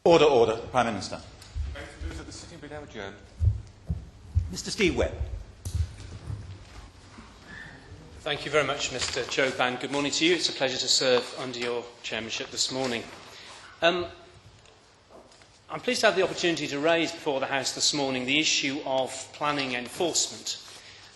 Order, order. Prime Minister. Those at the sitting be now adjourned. Mr. Steve Webb. Thank you very much, Mr. Choban. Good morning to you. It's a pleasure to serve under your chairmanship this morning. I'm pleased to have the opportunity to raise before the House this morning the issue of planning enforcement.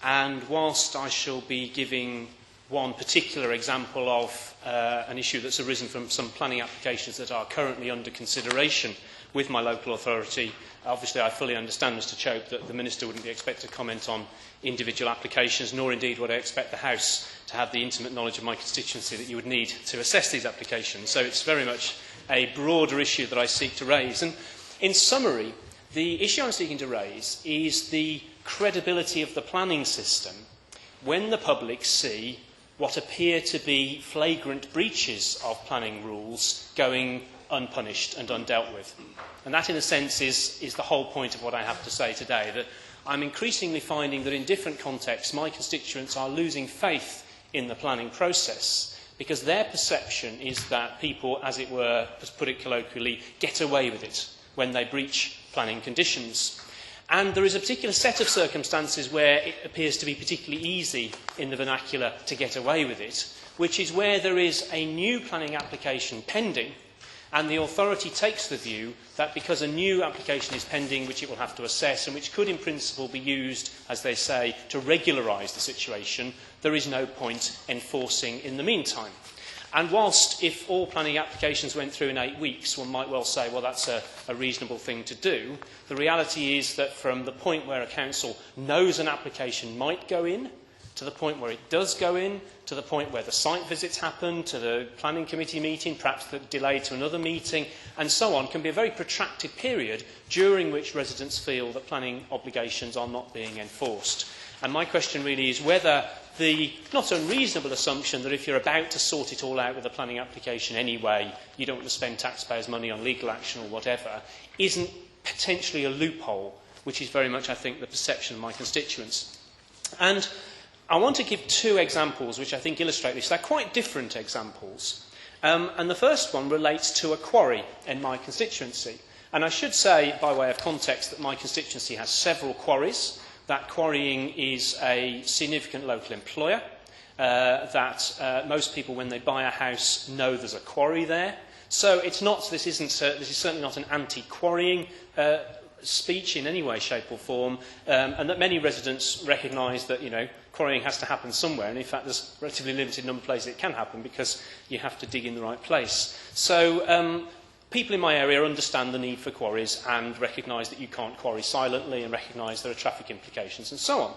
And whilst I shall be giving one particular example of an issue that's arisen from some planning applications that are currently under consideration with my local authority, obviously I fully understand, Mr. Chope, that the Minister wouldn't be expected to comment on individual applications, nor indeed would I expect the House to have the intimate knowledge of my constituency that you would need to assess these applications. So it's very much a broader issue that I seek to raise. And in summary, the issue I'm seeking to raise is the credibility of the planning system when the public see what appear to be flagrant breaches of planning rules going unpunished and undealt with. And that, in a sense, is the whole point of what I have to say today, that I'm increasingly finding that in different contexts my constituents are losing faith in the planning process because their perception is that people, as it were, to put it colloquially, get away with it when they breach planning conditions. And there is a particular set of circumstances where it appears to be particularly easy in the vernacular to get away with it, which is where there is a new planning application pending and the authority takes the view that because a new application is pending which it will have to assess and which could in principle be used, as they say, to regularise the situation, there is no point enforcing in the meantime. And whilst if all planning applications went through in 8 weeks, one might well say, well, that's a reasonable thing to do, the reality is that from the point where a council knows an application might go in, to the point where it does go in, to the point where the site visits happen, to the planning committee meeting, perhaps delayed to another meeting, and so on, can be a very protracted period during which residents feel that planning obligations are not being enforced. And my question really is whether the not unreasonable assumption that if you're about to sort it all out with a planning application anyway, you don't want to spend taxpayers' money on legal action or whatever, isn't potentially a loophole, which is very much, I think, the perception of my constituents. And I want to give 2 examples which I think illustrate this. They're quite different examples. And the first one relates to a quarry in my constituency. And I should say, by way of context, that my constituency has several quarries, that quarrying is a significant local employer, that most people, when they buy a house, know there's a quarry there. So this is certainly not an anti-quarrying speech in any way, shape or form, and that many residents recognise that, quarrying has to happen somewhere, and in fact there's a relatively limited number of places it can happen because you have to dig in the right place. So people in my area understand the need for quarries and recognise that you can't quarry silently and recognise there are traffic implications and so on.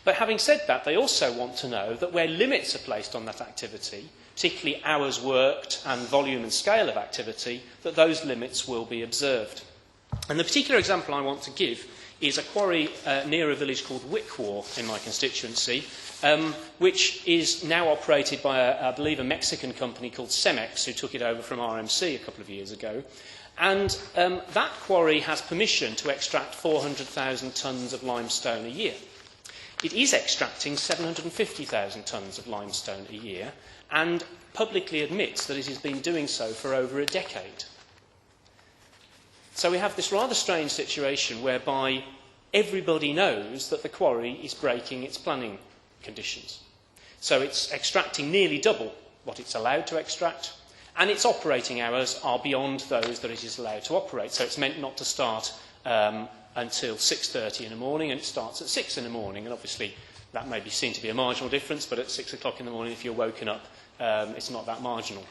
But having said that, they also want to know that where limits are placed on that activity, particularly hours worked and volume and scale of activity, that those limits will be observed. And the particular example I want to give is a quarry near a village called Wickwar in my constituency, which is now operated by, I believe, a Mexican company called Cemex, who took it over from RMC a couple of years ago. And that quarry has permission to extract 400,000 tonnes of limestone a year. It is extracting 750,000 tonnes of limestone a year and publicly admits that it has been doing so for over a decade. So we have this rather strange situation whereby everybody knows that the quarry is breaking its planning conditions. So it's extracting nearly double what it's allowed to extract, and its operating hours are beyond those that it is allowed to operate. So it's meant not to start until 6:30 in the morning, and it starts at 6 in the morning. And obviously that may be seen to be a marginal difference, but at 6 o'clock in the morning, if you're woken up, it's not that marginal.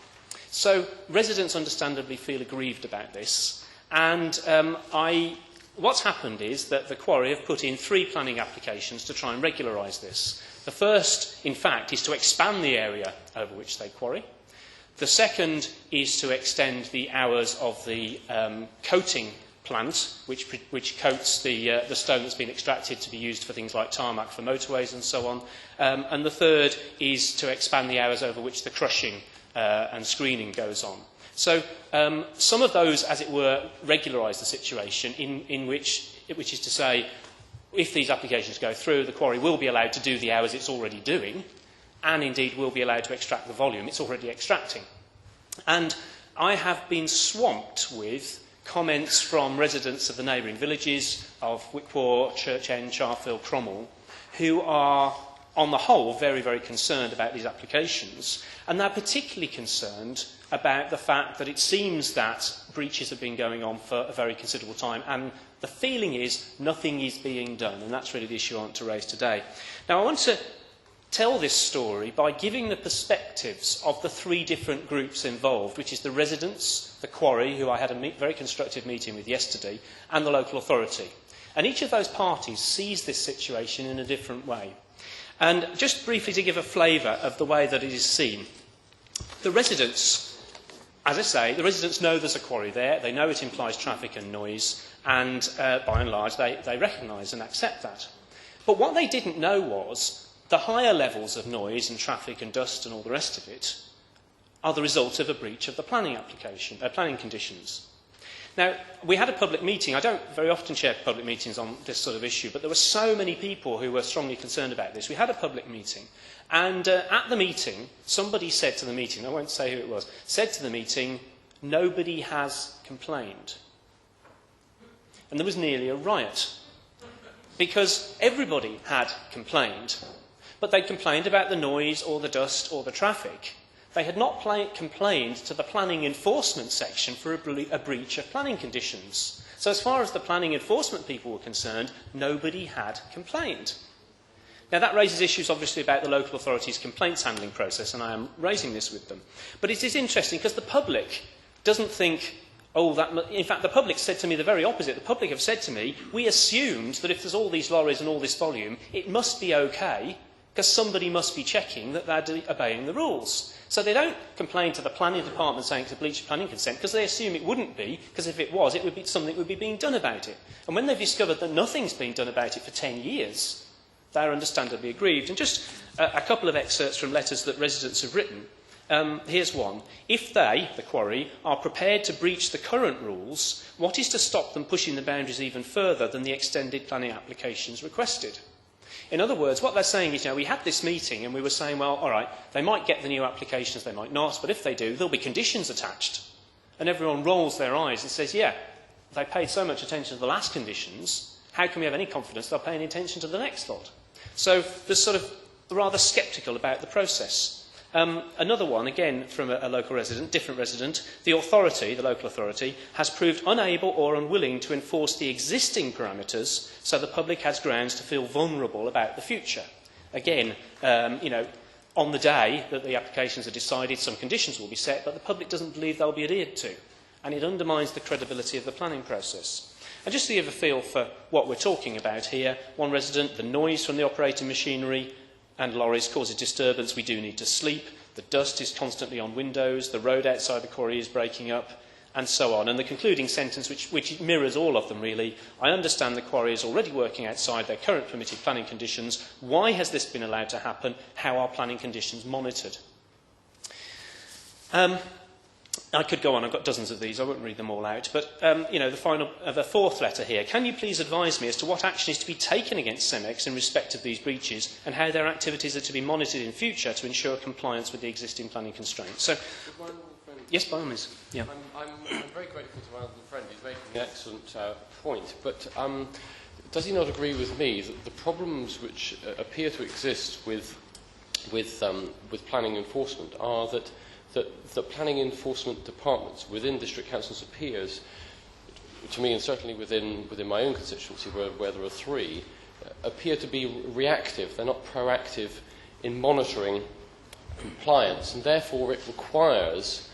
So residents understandably feel aggrieved about this. And what's happened is that the quarry have put in 3 planning applications to try and regularise this. The first, in fact, is to expand the area over which they quarry. The second is to extend the hours of the coating plant, which coats the stone that's been extracted to be used for things like tarmac for motorways and so on. And the third is to expand the hours over which the crushing and screening goes on. So some of those, as it were, regularise the situation in which is to say, if these applications go through, the quarry will be allowed to do the hours it's already doing, and indeed will be allowed to extract the volume it's already extracting. And I have been swamped with comments from residents of the neighbouring villages of Wickwaw, Church End, Charfield, Cromwell, who are, on the whole, very, very concerned about these applications. And they're particularly concerned about the fact that it seems that breaches have been going on for a very considerable time, and the feeling is nothing is being done, and that's really the issue I want to raise today. Now, I want to tell this story by giving the perspectives of the three different groups involved, which is the residents, the quarry, who I had a very constructive meeting with yesterday, and the local authority. And each of those parties sees this situation in a different way. And just briefly to give a flavour of the way that it is seen, the residents, as I say, the residents know there's a quarry there, they know it implies traffic and noise, and by and large they recognise and accept that. But what they didn't know was the higher levels of noise and traffic and dust and all the rest of it are the result of a breach of the planning conditions. Now, we had a public meeting. I don't very often chair public meetings on this sort of issue, but there were so many people who were strongly concerned about this. We had a public meeting, and at the meeting, somebody said to the meeting, I won't say who it was, said to the meeting, nobody has complained. And there was nearly a riot, because everybody had complained, but they complained about the noise or the dust or the traffic. They had not complained to the planning enforcement section for a breach of planning conditions. So as far as the planning enforcement people were concerned, nobody had complained. Now that raises issues obviously about the local authority's complaints handling process, and I am raising this with them. But it is interesting because the public doesn't think, in fact the public said to me the very opposite. The public have said to me, we assumed that if there's all these lorries and all this volume, it must be okay, because somebody must be checking that they're obeying the rules. So they don't complain to the planning department saying it's a breach of planning consent, because they assume it wouldn't be, because if it was, it would be something that would be being done about it. And when they've discovered that nothing's been done about it for 10 years, they're understandably aggrieved. And just a couple of excerpts from letters that residents have written. Here's one. If they, the quarry, are prepared to breach the current rules, what is to stop them pushing the boundaries even further than the extended planning applications requested? In other words, what they're saying is, we had this meeting and we were saying, well, all right, they might get the new applications, they might not, but if they do, there'll be conditions attached. And everyone rolls their eyes and says, yeah, they paid so much attention to the last conditions, how can we have any confidence they'll pay any attention to the next lot? So there's sort of rather sceptical about the process. Another one, again from a local resident, different resident, the authority, the local authority, has proved unable or unwilling to enforce the existing parameters, so the public has grounds to feel vulnerable about the future. Again, on the day that the applications are decided, some conditions will be set, but the public doesn't believe they'll be adhered to, and it undermines the credibility of the planning process. And just to give a feel for what we're talking about here, one resident, the noise from the operating machinery and lorries causes disturbance, we do need to sleep, the dust is constantly on windows, the road outside the quarry is breaking up, and so on. And the concluding sentence, which mirrors all of them really, I understand the quarry is already working outside their current permitted planning conditions. Why has this been allowed to happen? How are planning conditions monitored? I could go on, I've got dozens of these, I won't read them all out, but the fourth letter here. Can you please advise me as to what action is to be taken against CEMEX in respect of these breaches, and how their activities are to be monitored in future to ensure compliance with the existing planning constraints? So, yes, by all means. Yeah. I'm very grateful to my honourable friend. He's making an excellent point, but does he not agree with me that the problems which appear to exist with planning enforcement are that planning enforcement departments within district councils appears, to me and certainly within my own constituency where there are three, appear to be reactive. They're not proactive in monitoring compliance, and therefore it requires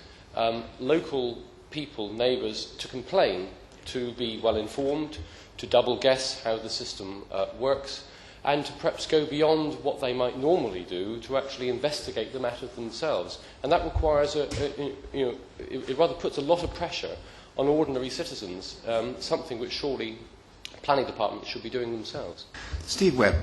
local people, neighbours, to complain, to be well informed, to double guess how the system works, and to perhaps go beyond what they might normally do to actually investigate the matter themselves. And that requires, it rather puts a lot of pressure on ordinary citizens, something which surely planning departments should be doing themselves. Steve Webb.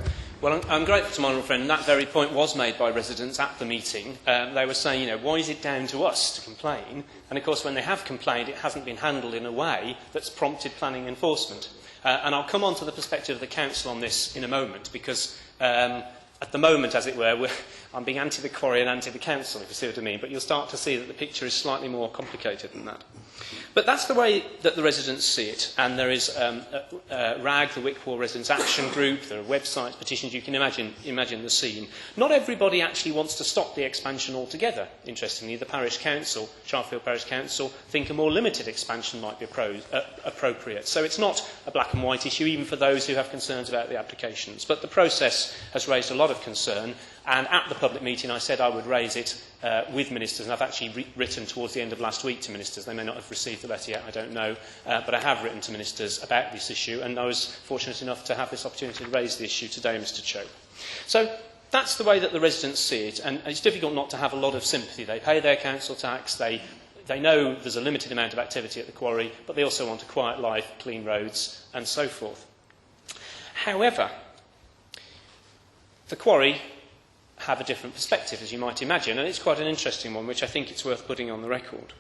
Well, I'm grateful to my honourable friend. That very point was made by residents at the meeting. They were saying, why is it down to us to complain? And of course, when they have complained, it hasn't been handled in a way that's prompted planning enforcement. And I'll come on to the perspective of the council on this in a moment, because at the moment, as it were, I'm being anti the quarry and anti the council, if you see what I mean. But you'll start to see that the picture is slightly more complicated than that. But that's the way that the residents see it, and there is RAG, the Wickpool Residents Action Group, there are websites, petitions, you can imagine the scene. Not everybody actually wants to stop the expansion altogether, interestingly. The Parish Council, Charfield Parish Council, think a more limited expansion might be appropriate. So it's not a black and white issue, even for those who have concerns about the applications. But the process has raised a lot of concern, and at the public meeting I said I would raise it with ministers, and I've actually written towards the end of last week to ministers. They may not have received the letter yet, I don't know, but I have written to ministers about this issue, and I was fortunate enough to have this opportunity to raise the issue today, Mr. Cho. So that's the way that the residents see it, and it's difficult not to have a lot of sympathy. They pay their council tax, they know there's a limited amount of activity at the quarry, but they also want a quiet life, clean roads, and so forth. However, the quarry have a different perspective, as you might imagine, and it's quite an interesting one, which I think it's worth putting on the record.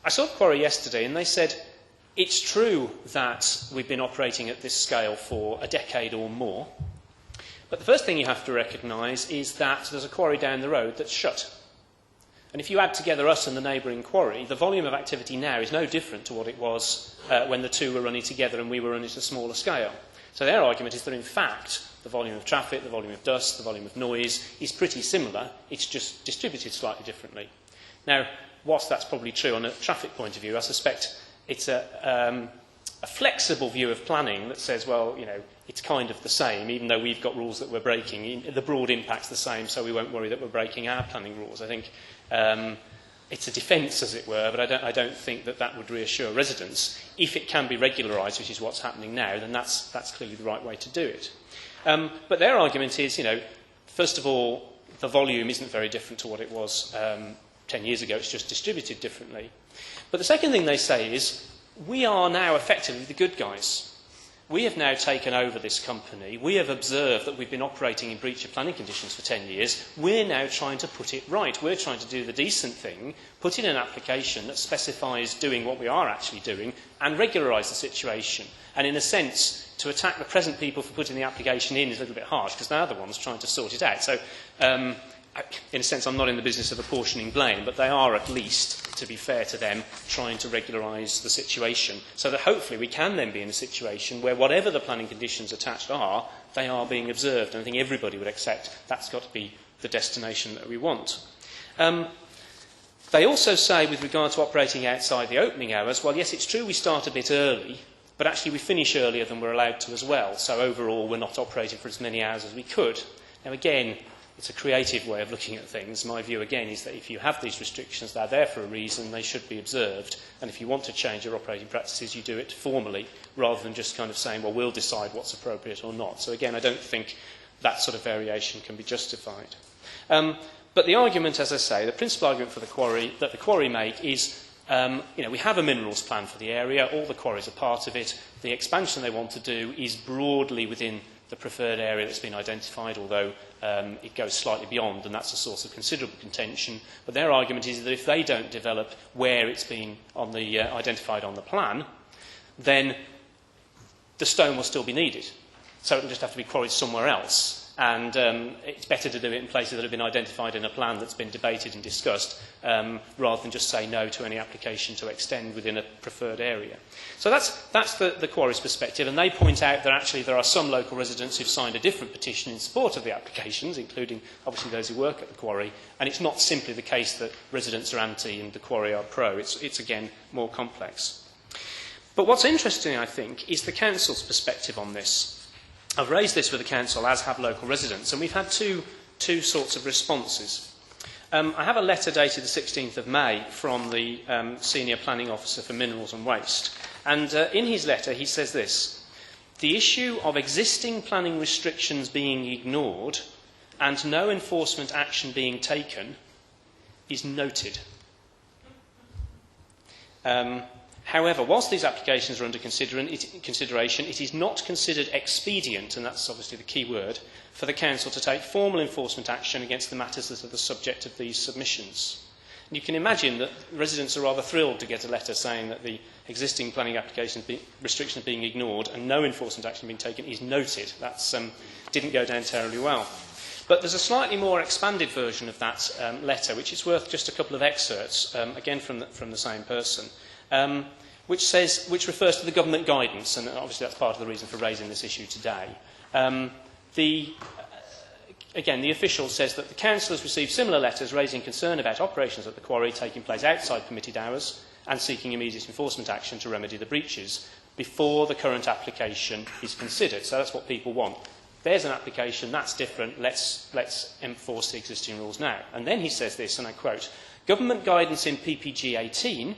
I saw the quarry yesterday, and they said, it's true that we've been operating at this scale for a decade or more, but the first thing you have to recognise is that there's a quarry down the road that's shut. And if you add together us and the neighbouring quarry, the volume of activity now is no different to what it was when the two were running together and we were running at a smaller scale. So their argument is that, in fact, the volume of traffic, the volume of dust, the volume of noise is pretty similar, it's just distributed slightly differently. Now, whilst that's probably true on a traffic point of view, I suspect it's a flexible view of planning that says, well, you know, it's kind of the same, even though we've got rules that we're breaking. The broad impact's the same, so we won't worry that we're breaking our planning rules. I think it's a defence, as it were, but I don't think that that would reassure residents. If it can be regularised, which is what's happening now, then that's clearly the right way to do it. But their argument is, you know, first of all, the volume isn't very different to what it was 10 years ago, it's just distributed differently. But the second thing they say is, we are now effectively the good guys. We have now taken over this company. We have observed that we've been operating in breach of planning conditions for 10 years. We're now trying to put it right. We're trying to do the decent thing, put in an application that specifies doing what we are actually doing, and regularise the situation. And in a sense, to attack the present people for putting the application in is a little bit harsh, because they're the ones trying to sort it out. So, in a sense, I'm not in the business of apportioning blame, but they are, at least, to be fair to them, trying to regularise the situation, so that hopefully we can then be in a situation where whatever the planning conditions attached are, they are being observed. And I think everybody would accept that's got to be the destination that we want. They also say, with regard to operating outside the opening hours, well, yes, it's true we start a bit early, but actually we finish earlier than we're allowed to as well. So overall, we're not operating for as many hours as we could. Now, again, it's a creative way of looking at things. My view, again, is that if you have these restrictions, they're there for a reason, they should be observed, and if you want to change your operating practices, you do it formally, rather than just kind of saying, well, we'll decide what's appropriate or not. So again, I don't think that sort of variation can be justified. But the argument, as I say, the principal argument for the quarry, that the quarry make is, we have a minerals plan for the area, all the quarries are part of it, the expansion they want to do is broadly within the preferred area that's been identified, although it goes slightly beyond, and that's a source of considerable contention. But their argument is that if they don't develop where it's been on the, identified on the plan, then the stone will still be needed. So it will just have to be quarried somewhere else. And it's better to do it in places that have been identified in a plan that's been debated and discussed, rather than just say no to any application to extend within a preferred area. So that's the quarry's perspective, and they point out that actually there are some local residents who've signed a different petition in support of the applications, including obviously those who work at the quarry, and it's not simply the case that residents are anti and the quarry are pro. It's again more complex. But what's interesting, I think, is the council's perspective on this. I've raised this with the council, as have local residents, and we've had two sorts of responses. I have a letter dated the 16th of May from the Senior Planning Officer for Minerals and Waste, and in his letter he says this: the issue of existing planning restrictions being ignored and no enforcement action being taken is noted. However, whilst these applications are under consideration, it is not considered expedient, and that's obviously the key word, for the Council to take formal enforcement action against the matters that are the subject of these submissions. And you can imagine that residents are rather thrilled to get a letter saying that the existing planning application restriction is being ignored and no enforcement action being taken is noted. That didn't go down terribly well. But there's a slightly more expanded version of that letter, which is worth just a couple of excerpts, again from the same person. which refers to the government guidance, and obviously that's part of the reason for raising this issue today. Again, the official says that the council has received similar letters raising concern about operations at the quarry taking place outside permitted hours and seeking immediate enforcement action to remedy the breaches before the current application is considered. So that's what people want. There's an application, that's different, let's enforce the existing rules now. And then he says this, and I quote, "Government guidance in PPG 18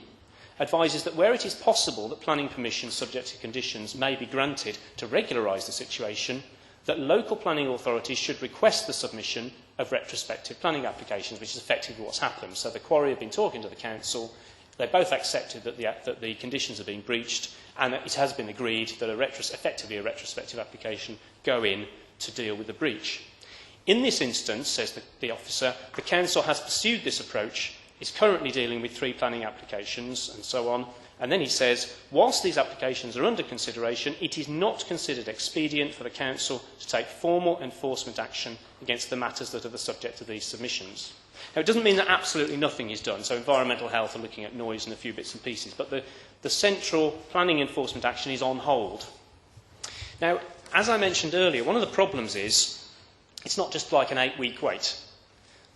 advises that where it is possible that planning permission subject to conditions may be granted to regularise the situation, that local planning authorities should request the submission of retrospective planning applications," which is effectively what's happened. So the quarry have been talking to the council, they both accepted that the conditions have been breached, and it has been agreed that effectively a retrospective application go in to deal with the breach. In this instance, says the officer, the council has pursued this approach, is currently dealing with 3 planning applications, and so on. And then he says, whilst these applications are under consideration, it is not considered expedient for the council to take formal enforcement action against the matters that are the subject of these submissions. Now, it doesn't mean that absolutely nothing is done. So environmental health are looking at noise and a few bits and pieces. But the central planning enforcement action is on hold. Now, as I mentioned earlier, one of the problems is it's not just like an 8-week wait.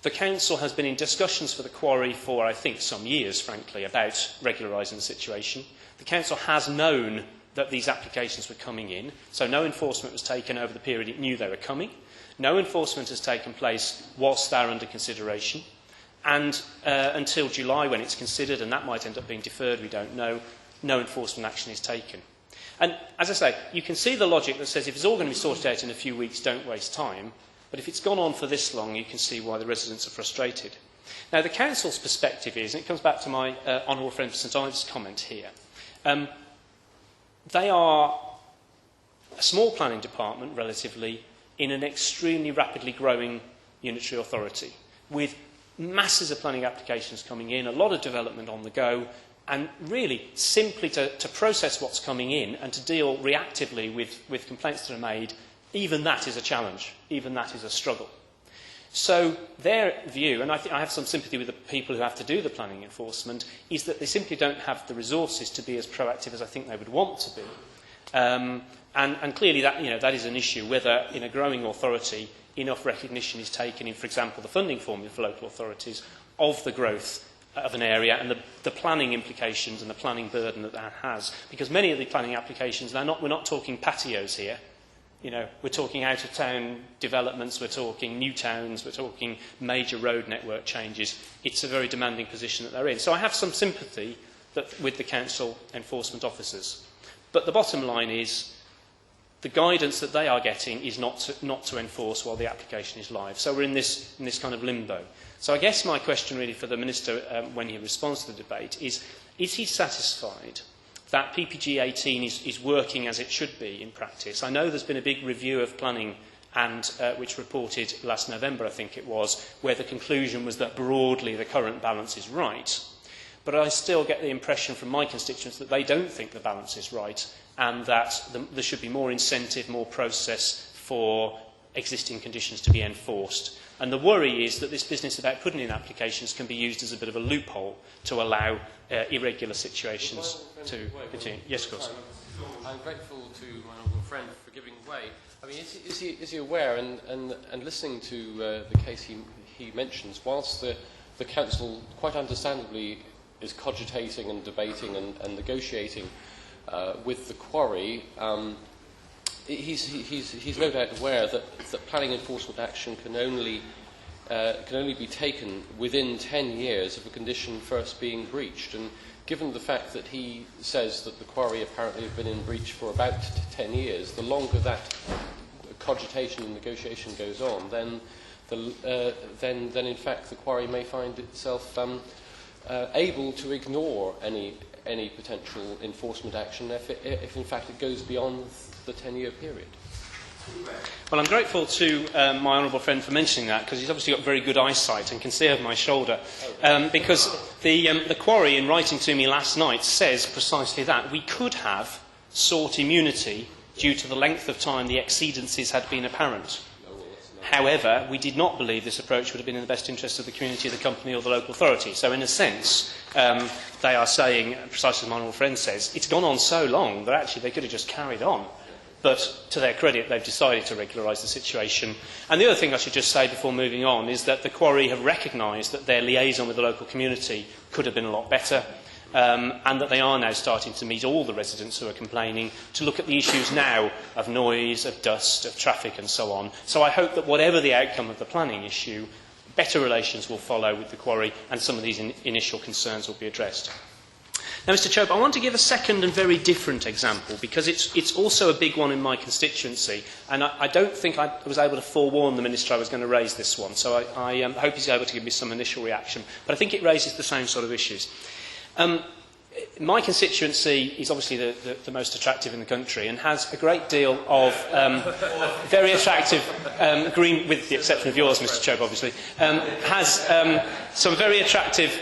The council has been in discussions for the quarry for, I think, some years, frankly, about regularising the situation. The council has known that these applications were coming in, so no enforcement was taken over the period it knew they were coming. No enforcement has taken place whilst they're under consideration. And until July, when it's considered, and that might end up being deferred, we don't know, no enforcement action is taken. And as I say, you can see the logic that says if it's all going to be sorted out in a few weeks, don't waste time. But if it's gone on for this long, you can see why the residents are frustrated. Now, the council's perspective is, and it comes back to my honourable friend St Ives' comment here, they are a small planning department, relatively, in an extremely rapidly growing unitary authority, with masses of planning applications coming in, a lot of development on the go, and really simply to process what's coming in and to deal reactively with complaints that are made, even that is a challenge, even that is a struggle. So their view, and I have some sympathy with the people who have to do the planning enforcement, is that they simply don't have the resources to be as proactive as I think they would want to be. And clearly that is an issue, whether in a growing authority enough recognition is taken in, for example, the funding formula for local authorities of the growth of an area and the planning implications and the planning burden that that has. Because many of the planning applications, we're not talking patios here. We're talking out-of-town developments, we're talking new towns, we're talking major road network changes. It's a very demanding position that they're in. So I have some sympathy with the council enforcement officers. But the bottom line is the guidance that they are getting is not to enforce while the application is live. So we're in this kind of limbo. So I guess my question really for the Minister when he responds to the debate is he satisfied that PPG 18 is working as it should be in practice? I know there's been a big review of planning, and which reported last November, I think it was, where the conclusion was that broadly the current balance is right. But I still get the impression from my constituents that they don't think the balance is right, and that there should be more incentive, more process for existing conditions to be enforced. And the worry is that this business about putting in applications can be used as a bit of a loophole to allow irregular situations to continue. Yes, of course. I'm grateful to my honourable friend for giving way. I mean, is he aware, and listening to the case he mentions, whilst the council quite understandably is cogitating and debating and negotiating with the quarry, he's no doubt aware that planning enforcement action can only be taken within 10 years of a condition first being breached. And given the fact that he says that the quarry apparently have been in breach for about 10 years, the longer that cogitation and negotiation goes on, then in fact the quarry may find itself able to ignore any potential enforcement action if in fact it goes beyond the 10-year period. Well, I'm grateful to my honourable friend for mentioning that, because he's obviously got very good eyesight and can see over my shoulder. Because the quarry, in writing to me last night, says precisely that. We could have sought immunity due to the length of time the exceedances had been apparent. However, we did not believe this approach would have been in the best interest of the community, the company or the local authority. So in a sense, they are saying, precisely as my old friend says, it's gone on so long that actually they could have just carried on. But to their credit, they've decided to regularise the situation. And the other thing I should just say before moving on is that the quarry have recognised that their liaison with the local community could have been a lot better, and that they are now starting to meet all the residents who are complaining to look at the issues now of noise, of dust, of traffic and so on. So I hope that whatever the outcome of the planning issue, better relations will follow with the quarry and some of these initial concerns will be addressed. Now, Mr Chope, I want to give a second and very different example because it's also a big one in my constituency, and I don't think I was able to forewarn the Minister I was going to raise this one, so I hope he's able to give me some initial reaction. But I think it raises the same sort of issues. My constituency is obviously the most attractive in the country and has a great deal of very attractive green, with the exception of yours, Mr Chope, obviously, has some very attractive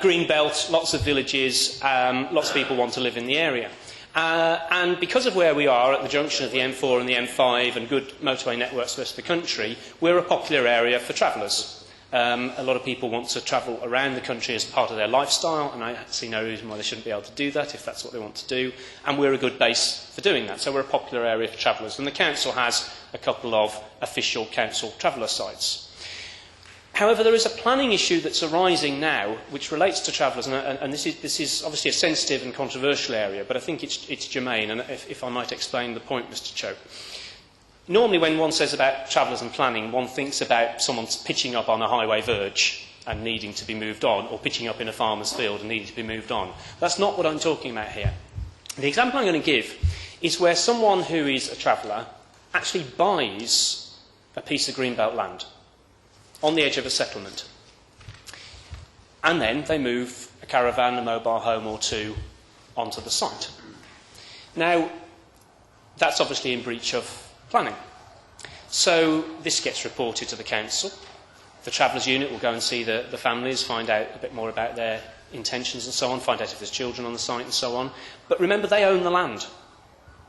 green belt, lots of villages, lots of people want to live in the area. And because of where we are at the junction of the M4 and the M5 and good motorway networks for the rest of the country, we're a popular area for travellers. A lot of people want to travel around the country as part of their lifestyle, and I see no reason why they shouldn't be able to do that if that's what they want to do, and we're a good base for doing that. So we're a popular area for travellers, and the council has a couple of official council traveller sites. However, there is a planning issue that's arising now which relates to travellers, and this is obviously a sensitive and controversial area, but I think it's germane, and if I might explain the point, Mr Chope. Normally when one says about travellers and planning, one thinks about someone pitching up on a highway verge and needing to be moved on, or pitching up in a farmer's field and needing to be moved on. That's not what I'm talking about here. The example I'm going to give is where someone who is a traveller actually buys a piece of greenbelt land on the edge of a settlement. And then they move a caravan, a mobile home or two onto the site. Now, that's obviously in breach of planning. So this gets reported to the council. The travellers' unit will go and see the families, find out a bit more about their intentions and so on, find out if there's children on the site and so on. But remember, they own the land. So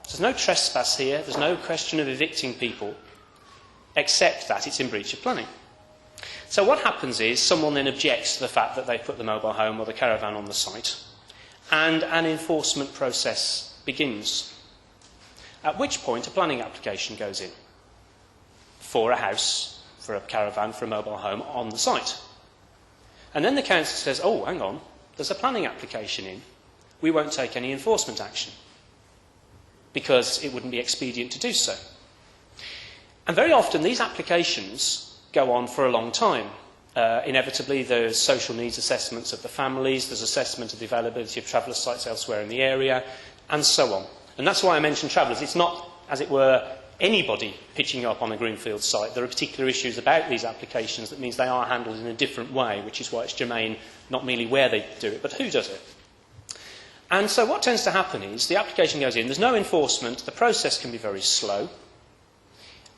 there's no trespass here, there's no question of evicting people, except that it's in breach of planning. So what happens is someone then objects to the fact that they put the mobile home or the caravan on the site, and an enforcement process begins. At which point a planning application goes in for a house, for a caravan, for a mobile home on the site. And then the council says, oh, hang on, there's a planning application in. We won't take any enforcement action because it wouldn't be expedient to do so. And very often these applications go on for a long time. Inevitably, there's social needs assessments of the families, there's assessment of the availability of traveller sites elsewhere in the area, and so on. And that's why I mentioned travellers. It's not, as it were, anybody pitching up on a greenfield site. There are particular issues about these applications that means they are handled in a different way, which is why it's germane not merely where they do it, but who does it. And so what tends to happen is the application goes in, there's no enforcement, the process can be very slow,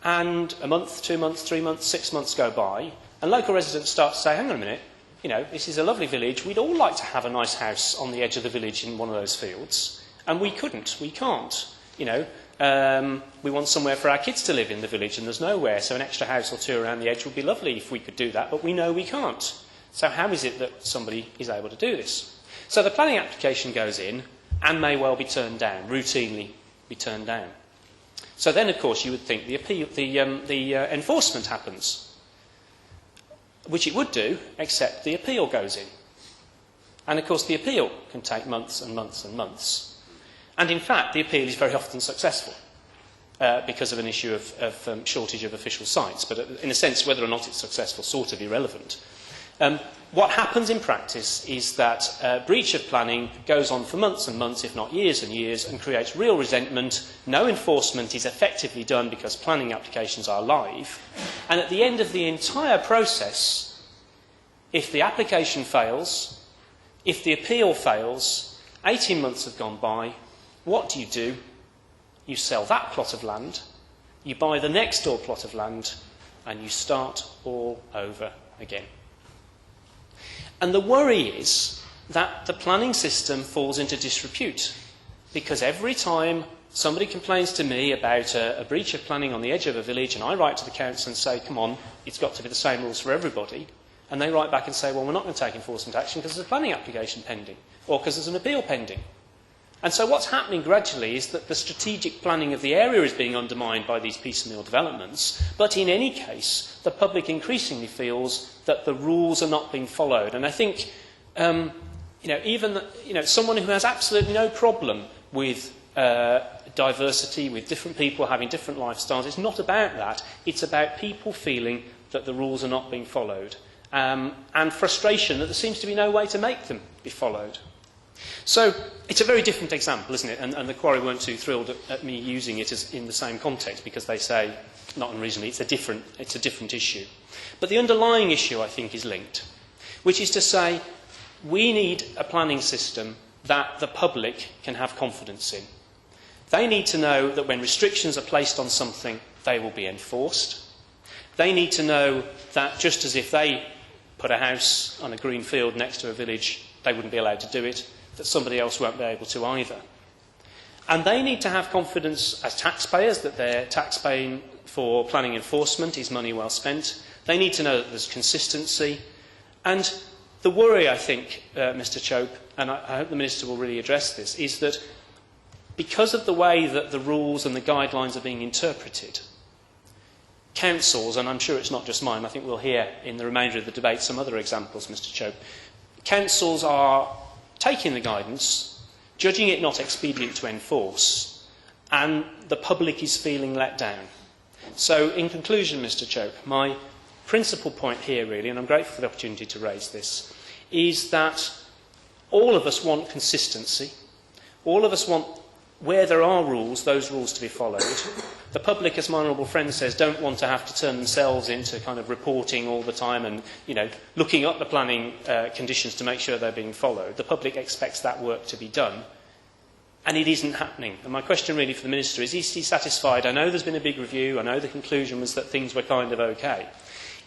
and a month, 2 months, 3 months, 6 months go by, and local residents start to say, hang on a minute, you know, this is a lovely village, we'd all like to have a nice house on the edge of the village in one of those fields, and we couldn't, we can't, you know. We want somewhere for our kids to live in the village, and there's nowhere, so an extra house or two around the edge would be lovely if we could do that, but we know we can't. So how is it that somebody is able to do this? So the planning application goes in, and may well be turned down, routinely be turned down. So then, of course, you would think the enforcement happens, which it would do, except the appeal goes in. And, of course, the appeal can take months and months and months. And, in fact, the appeal is very often successful because of an issue of shortage of official sites. But in a sense, whether or not it's successful is sort of irrelevant. What happens in practice is that breach of planning goes on for months and months, if not years and years, and creates real resentment. No enforcement is effectively done because planning applications are live. And at the end of the entire process, if the application fails, if the appeal fails, 18 months have gone by, what do? You sell that plot of land, you buy the next door plot of land, and you start all over again. And the worry is that the planning system falls into disrepute, because every time Somebody complains to me about a breach of planning on the edge of a village, and I write to the council and say, come on, it's got to be the same rules for everybody. And they write back and say, well, we're not going to take enforcement action because there's a planning application pending, or because there's an appeal pending. And so what's happening gradually is that the strategic planning of the area is being undermined by these piecemeal developments, but in any case, the public increasingly feels that the rules are not being followed. And I think, someone who has absolutely no problem with diversity, with different people having different lifestyles, it's not about that. It's about people feeling that the rules are not being followed, and frustration that there seems to be no way to make them be followed. So it's a very different example, isn't it? And the Quarry weren't too thrilled at me using it as in the same context, because they say, not unreasonably, it's a different issue. But the underlying issue, I think, is linked, which is to say we need a planning system that the public can have confidence in. They need to know that when restrictions are placed on something, they will be enforced. They need to know that just as if they put a house on a green field next to a village, they wouldn't be allowed to do it, that somebody else won't be able to either. And they need to have confidence as taxpayers that their tax paying for planning enforcement is money well spent. They need to know that there's consistency. And the worry, I think, Mr. Chope, and I hope the Minister will really address this, is that because of the way that the rules and the guidelines are being interpreted, councils, and I'm sure it's not just mine, I think we'll hear in the remainder of the debate some other examples, Mr. Chope, councils are taking the guidance, judging it not expedient to enforce, and the public is feeling let down. So, in conclusion, Mr. Chope, my principal point here really, and I'm grateful for the opportunity to raise this, is that all of us want consistency. All of us want, where there are rules, those rules to be followed. The public, as my honourable friend says, don't want to have to turn themselves into kind of reporting all the time and, looking up the planning conditions to make sure they're being followed. The public expects that work to be done, and it isn't happening. And my question really for the Minister is he satisfied? I know there's been a big review. I know the conclusion was that things were kind of okay.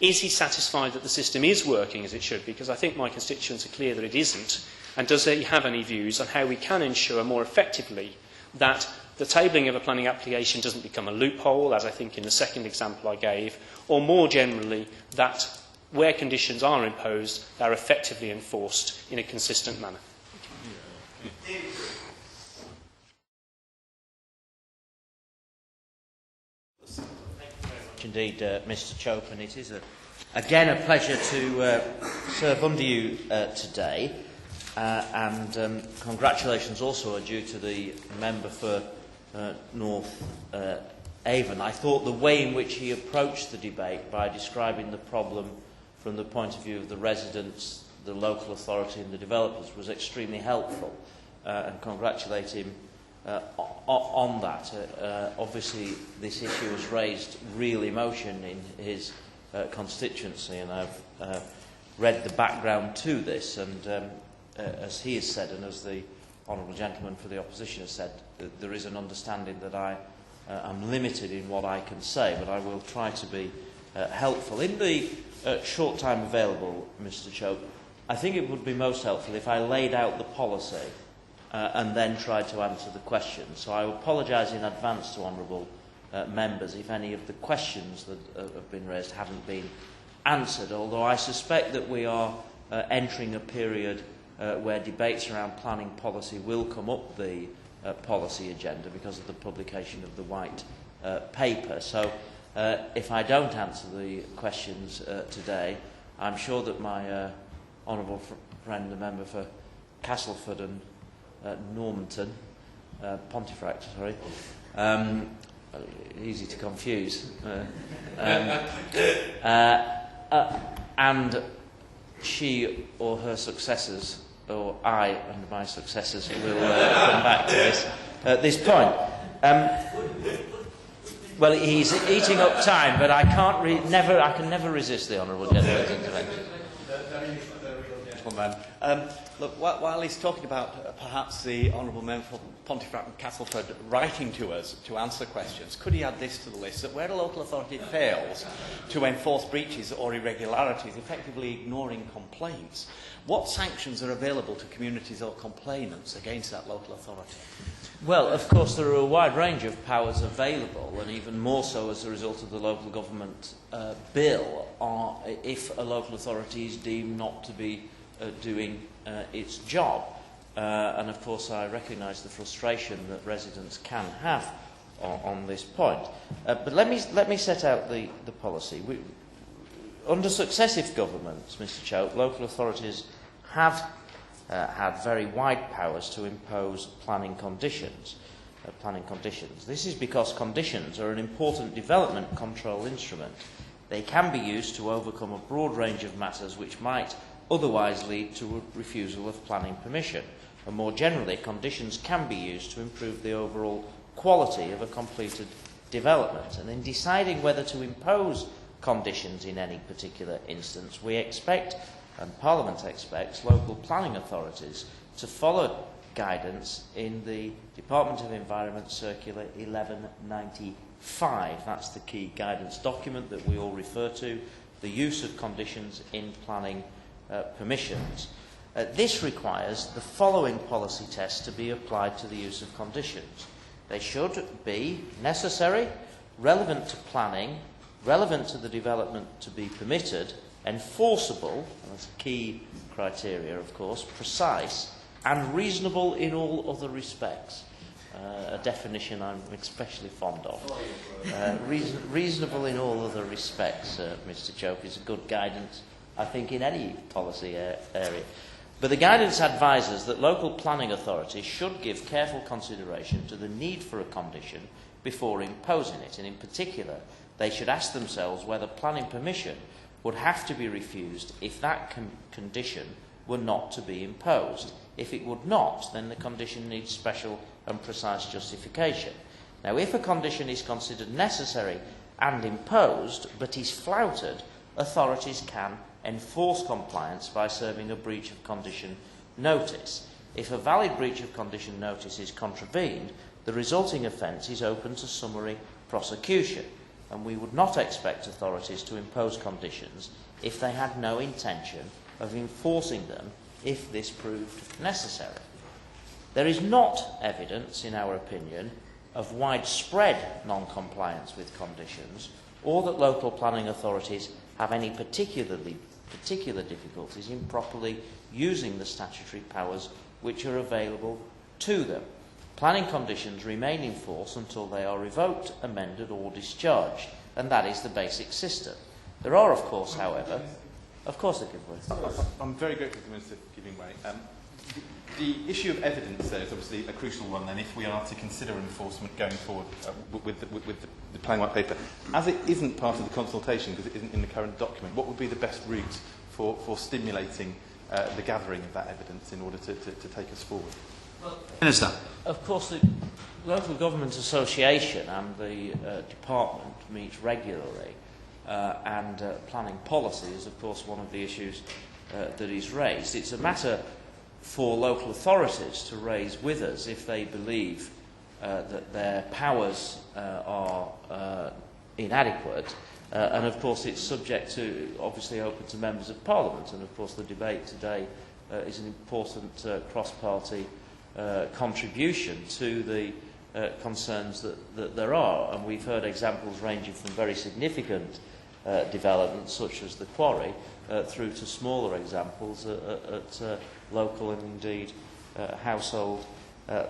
Is he satisfied that the system is working as it should? Because I think my constituents are clear that it isn't. And does he have any views on how we can ensure more effectively that the tabling of a planning application doesn't become a loophole, as I think in the second example I gave, or more generally, that where conditions are imposed, they're effectively enforced in a consistent manner? Indeed, Mr. Chope, and it is again a pleasure to serve under you today, and congratulations also are due to the member for North Avon. I thought the way in which he approached the debate by describing the problem from the point of view of the residents, the local authority and the developers was extremely helpful, and congratulate him on that. Obviously, this issue has raised real emotion in his constituency, and I've read the background to this, and as he has said, and as the honourable gentleman for the opposition has said, there is an understanding that I am limited in what I can say, but I will try to be helpful. In the short time available, Mr. Chope, I think it would be most helpful if I laid out the policy and then tried to answer the questions. So I apologise in advance to honourable members if any of the questions that have been raised haven't been answered, although I suspect that we are entering a period where debates around planning policy will come up the policy agenda because of the publication of the White Paper. So if I don't answer the questions today, I'm sure that my honourable friend, the member for Castleford and Normanton, Pontefract, sorry, easy to confuse, and she or her successors, or I and my successors, will come back to this point. Well, he's eating up time, but I can never resist the honourable gentleman's intervention. Look, while he's talking about perhaps the Honourable Member for Pontefract and Castleford writing to us to answer questions, could he add this to the list, that where a local authority fails to enforce breaches or irregularities, effectively ignoring complaints, what sanctions are available to communities or complainants against that local authority? Well, of course, there are a wide range of powers available, and even more so as a result of the local government bill, if a local authority is deemed not to be doing its job. And of course, I recognise the frustration that residents can have on this point. But let me set out the policy. Under successive governments, Mr. Chope, local authorities have had very wide powers to impose planning conditions. This is because conditions are an important development control instrument. They can be used to overcome a broad range of matters which might otherwise lead to a refusal of planning permission. And more generally, conditions can be used to improve the overall quality of a completed development. And in deciding whether to impose conditions in any particular instance, we expect, and Parliament expects, local planning authorities to follow guidance in the Department of Environment Circular 1195. That's the key guidance document that we all refer to, the use of conditions in planning permissions. This requires the following policy tests to be applied to the use of conditions. They should be necessary, relevant to planning, relevant to the development to be permitted, enforceable, and that's a key criteria, of course, precise, and reasonable in all other respects. A definition I'm especially fond of. Reasonable in all other respects, Mr. Chope, is a good guidance, I think, in any policy area. But the guidance advises that local planning authorities should give careful consideration to the need for a condition before imposing it, and in particular, they should ask themselves whether planning permission would have to be refused if that condition were not to be imposed. If it would not, then the condition needs special and precise justification. Now, if a condition is considered necessary and imposed, but is flouted, authorities can enforce compliance by serving a breach of condition notice. If a valid breach of condition notice is contravened, the resulting offence is open to summary prosecution, and we would not expect authorities to impose conditions if they had no intention of enforcing them if this proved necessary. There is not evidence, in our opinion, of widespread non-compliance with conditions, or that local planning authorities have any particular difficulties in properly using the statutory powers which are available to them. Planning conditions remain in force until they are revoked, amended or discharged, and that is the basic system. There are, of course, however... Of course they give way. I'm very grateful to the Minister for giving way. The issue of evidence there is obviously a crucial one then if we are to consider enforcement going forward with the planning white paper. As it isn't part of the consultation because it isn't in the current document, what would be the best route for stimulating the gathering of that evidence in order to take us forward? Well, Minister. Of course, the Local Government Association and the department meet regularly, and planning policy is, of course, one of the issues that is raised. It's a matter for local authorities to raise with us if they believe that their powers are inadequate. And of course it's subject to, obviously open to members of Parliament, and of course the debate today is an important cross-party contribution to the concerns that there are. And we've heard examples ranging from very significant developments such as the quarry through to smaller examples at local and indeed household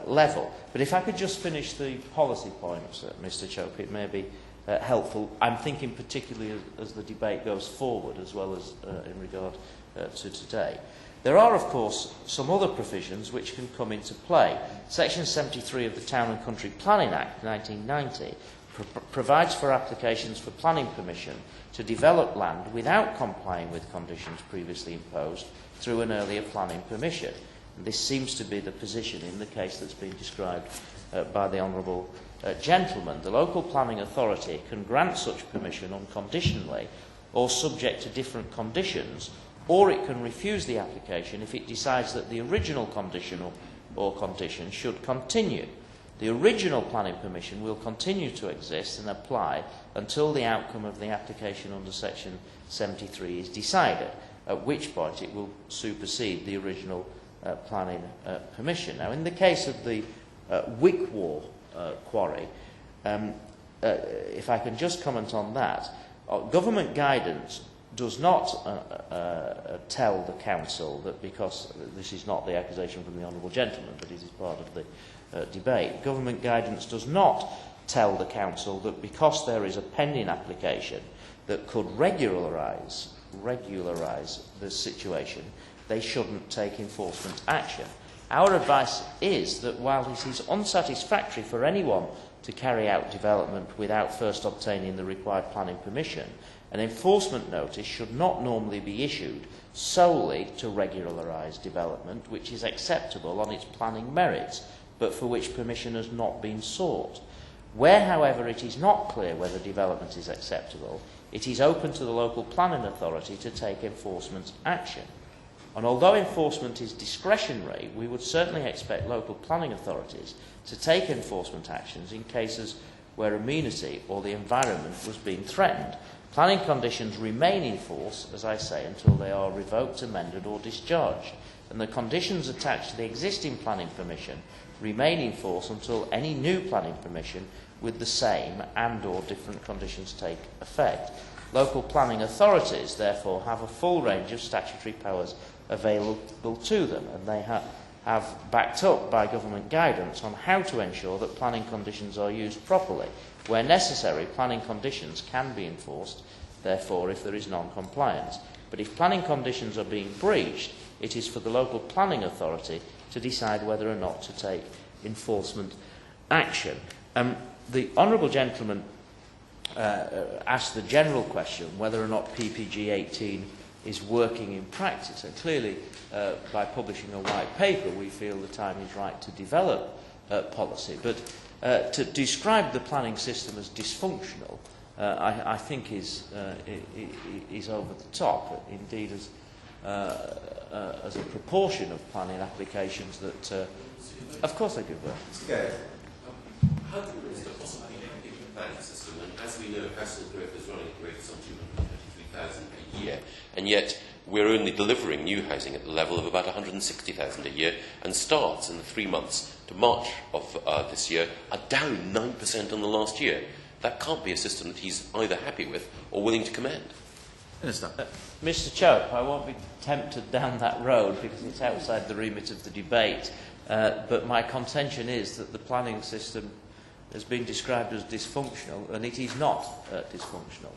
level. But if I could just finish the policy points, Mr. Chope, it may be helpful. I'm thinking particularly as the debate goes forward as well as in regard to today. There are, of course, some other provisions which can come into play. Section 73 of the Town and Country Planning Act 1990 provides for applications for planning permission to develop land without complying with conditions previously imposed through an earlier planning permission. And this seems to be the position in the case that's been described by the Honourable gentleman. The local planning authority can grant such permission unconditionally or subject to different conditions, or it can refuse the application if it decides that the original condition or condition should continue. The original planning permission will continue to exist and apply until the outcome of the application under Section 73 is decided, at which point it will supersede the original planning permission. Now, in the case of the Wickwar quarry. If I can just comment on that, government guidance does not tell the Council that, because this is not the accusation from the Honourable Gentleman, but it is part of the debate, government guidance does not tell the Council that because there is a pending application that could regularise the situation, they shouldn't take enforcement action. Our advice is that while it is unsatisfactory for anyone to carry out development without first obtaining the required planning permission, an enforcement notice should not normally be issued solely to regularise development which is acceptable on its planning merits, but for which permission has not been sought. Where, however, it is not clear whether development is acceptable, it is open to the local planning authority to take enforcement action. And although enforcement is discretionary, we would certainly expect local planning authorities to take enforcement actions in cases where amenity or the environment was being threatened. Planning conditions remain in force, as I say, until they are revoked, amended or discharged, and the conditions attached to the existing planning permission remain in force until any new planning permission with the same and or different conditions take effect. Local planning authorities, therefore, have a full range of statutory powers available to them, and they have backed up by government guidance on how to ensure that planning conditions are used properly. Where necessary, planning conditions can be enforced, therefore, if there is non-compliance. But if planning conditions are being breached, it is for the local planning authority to decide whether or not to take enforcement action. The Honourable Gentleman asked the general question whether or not PPG 18 is working in practice. And clearly, by publishing a white paper, we feel the time is right to develop policy. But to describe the planning system as dysfunctional, I think is over the top. Indeed, as a proportion of planning applications that, of course, they do work. How can the Minister possibly be a planning system? And as we know, household growth is running at a rate of some 223,000 a year, and yet we're only delivering new housing at the level of about 160,000 a year, and starts in the 3 months to March of this year are down 9% on the last year. That can't be a system that he's either happy with or willing to commend. Minister. Mr. Chope, I won't be tempted down that road because it's outside the remit of the debate, but my contention is that the planning system has been described as dysfunctional, and it is not dysfunctional.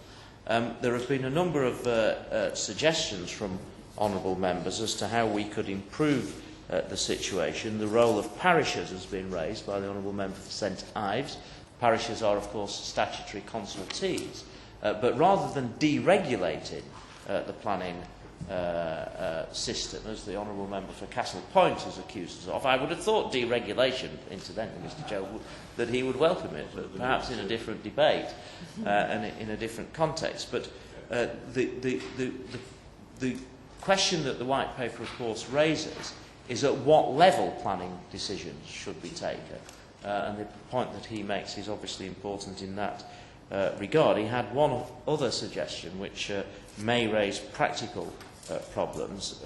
There have been a number of suggestions from honourable members as to how we could improve the situation. The role of parishes has been raised by the honourable member for St Ives. Parishes are, of course, statutory consultees. But rather than deregulating the planning system, as the honourable member for Castle Point has accused us of, I would have thought deregulation, incidentally, Mr. Joe, that he would welcome it, but perhaps in a different debate and in a different context. But the question that the White Paper, of course, raises is at what level planning decisions should be taken. And the point that he makes is obviously important in that regard. He had one other suggestion which may raise practical problems.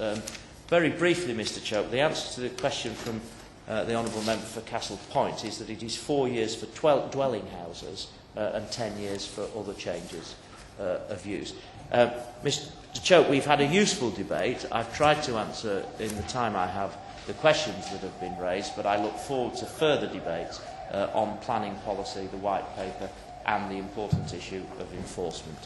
Very briefly, Mr. Chope, the answer to the question from the Honourable Member for Castle Point is that it is 4 years for dwelling houses and 10 years for other changes of use. Mr. Chope, we've had a useful debate. I've tried to answer in the time I have the questions that have been raised, but I look forward to further debates on planning policy, the White Paper, and the important issue of enforcement.